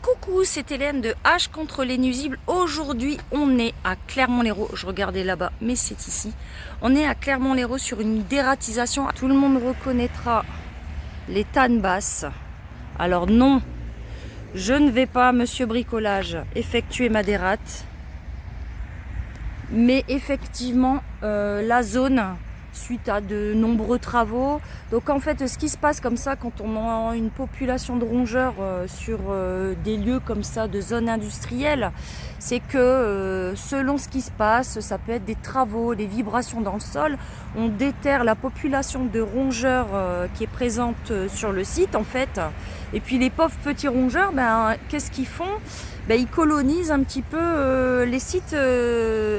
Coucou, c'est Hélène de H contre les nuisibles. Aujourd'hui, on est à Clermont-Lérault. Je regardais là-bas, mais c'est ici. On est à Clermont-Lérault sur une dératisation. Tout le monde reconnaîtra les tannes basses. Alors non, je ne vais pas, monsieur bricolage, effectuer ma dérate. Mais effectivement, la zone, suite à de nombreux travaux. Donc en fait, ce qui se passe comme ça quand on a une population de rongeurs sur des lieux comme ça, de zones industrielles, c'est que selon ce qui se passe, ça peut être des travaux, des vibrations dans le sol, on déterre la population de rongeurs qui est présente sur le site en fait. Et puis les pauvres petits rongeurs, ben, qu'est-ce qu'ils font? Ben, ils colonisent un petit peu les sites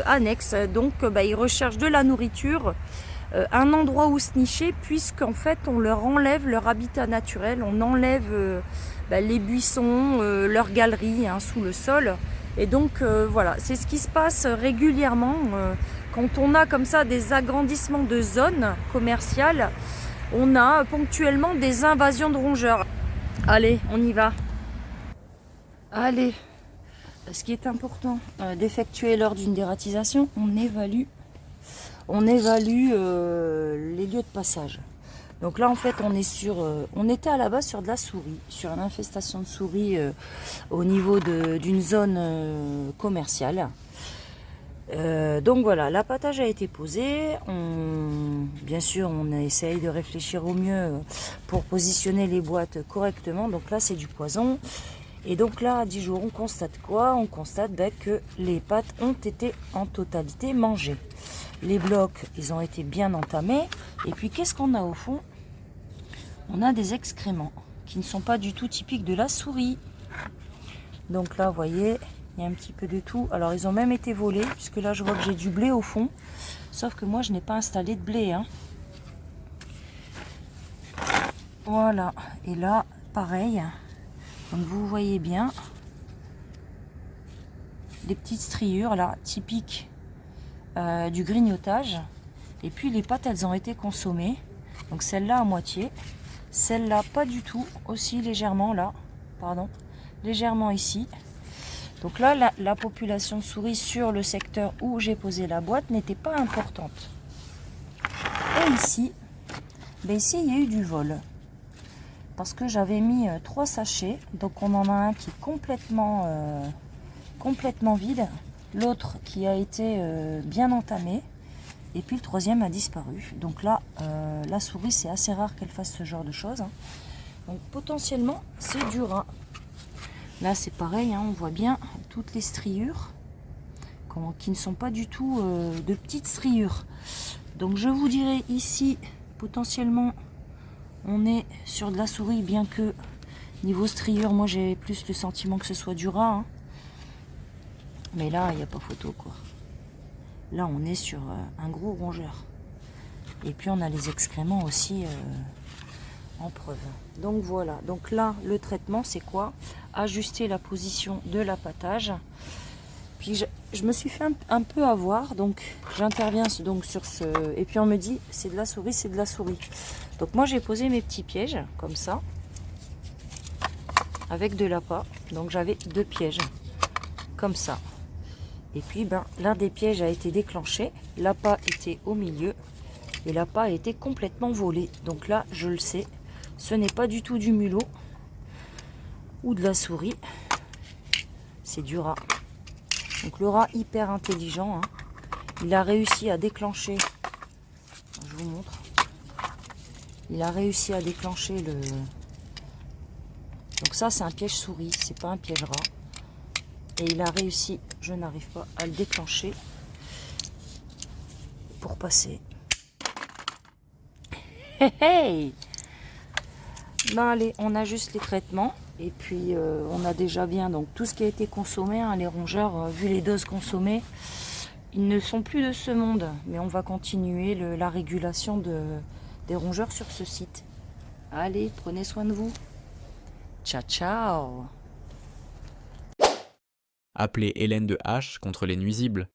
annexes. Donc ils recherchent de la nourriture, un endroit où se nicher, puisqu'en fait on leur enlève leur habitat naturel, on enlève les buissons, leurs galeries sous le sol. Et donc voilà, c'est ce qui se passe régulièrement quand on a comme ça des agrandissements de zones commerciales. On a ponctuellement des invasions de rongeurs. Allez, on y va. Allez, ce qui est important d'effectuer lors d'une dératisation, on évalue les lieux de passage. Donc là en fait on était à la base sur de la souris, sur une infestation de souris au niveau d'une zone commerciale. Donc voilà, l'appâtage a été posé. Bien sûr, on essaye de réfléchir au mieux pour positionner les boîtes correctement. Donc là, c'est du poison. Et donc là, à 10 jours, on constate quoi? On constate que les pâtes ont été en totalité mangées. Les blocs, ils ont été bien entamés. Et puis, qu'est-ce qu'on a au fond? On a des excréments qui ne sont pas du tout typiques de la souris. Donc là, vous voyez, il y a un petit peu de tout. Alors, ils ont même été volés, puisque là, je vois que j'ai du blé au fond. Sauf que moi, je n'ai pas installé de blé. Voilà. Et là, pareil. Donc, vous voyez bien des petites striures, là, typiques du grignotage. Et puis, les pâtes, elles ont été consommées. Donc, celle-là à moitié. Celle-là, pas du tout. Aussi légèrement, là. Pardon. Légèrement ici. Donc là, la population de souris sur le secteur où j'ai posé la boîte n'était pas importante. Et ici, ici, il y a eu du vol. Parce que j'avais mis 3 sachets. Donc on en a un qui est complètement vide. L'autre qui a été bien entamé. Et puis le troisième a disparu. Donc là, la souris, c'est assez rare qu'elle fasse ce genre de choses. Donc potentiellement, c'est du rat. Là, c'est pareil, on voit bien toutes les striures qui ne sont pas du tout de petites striures. Donc, je vous dirais ici, potentiellement, on est sur de la souris, bien que niveau striure, moi, j'ai plus le sentiment que ce soit du rat. Mais là, il n'y a pas photo, quoi. Là, on est sur un gros rongeur. Et puis, on a les excréments aussi en preuve. Donc voilà, donc là le traitement c'est quoi? Ajuster la position de l'appâtage. Puis je me suis fait un peu avoir, donc j'interviens donc sur ce, et puis on me dit c'est de la souris, c'est de la souris. Donc moi j'ai posé mes petits pièges comme ça avec de l'appât. Donc j'avais 2 pièges comme ça. Et puis l'un des pièges a été déclenché, l'appât était au milieu et l'appât a été complètement volé. Donc là je le sais. Ce n'est pas du tout du mulot ou de la souris, c'est du rat. Donc le rat hyper intelligent, il a réussi à déclencher, je vous montre, il a réussi à déclencher le... Donc ça c'est un piège souris, c'est pas un piège rat. Et il a réussi, je n'arrive pas à le déclencher pour passer. Hey, hey! Allez, on ajuste les traitements et puis on a déjà bien donc tout ce qui a été consommé, les rongeurs, vu les doses consommées, ils ne sont plus de ce monde, mais on va continuer la régulation des rongeurs sur ce site. Allez, prenez soin de vous. Ciao, ciao. Appelez Hélène de H contre les nuisibles.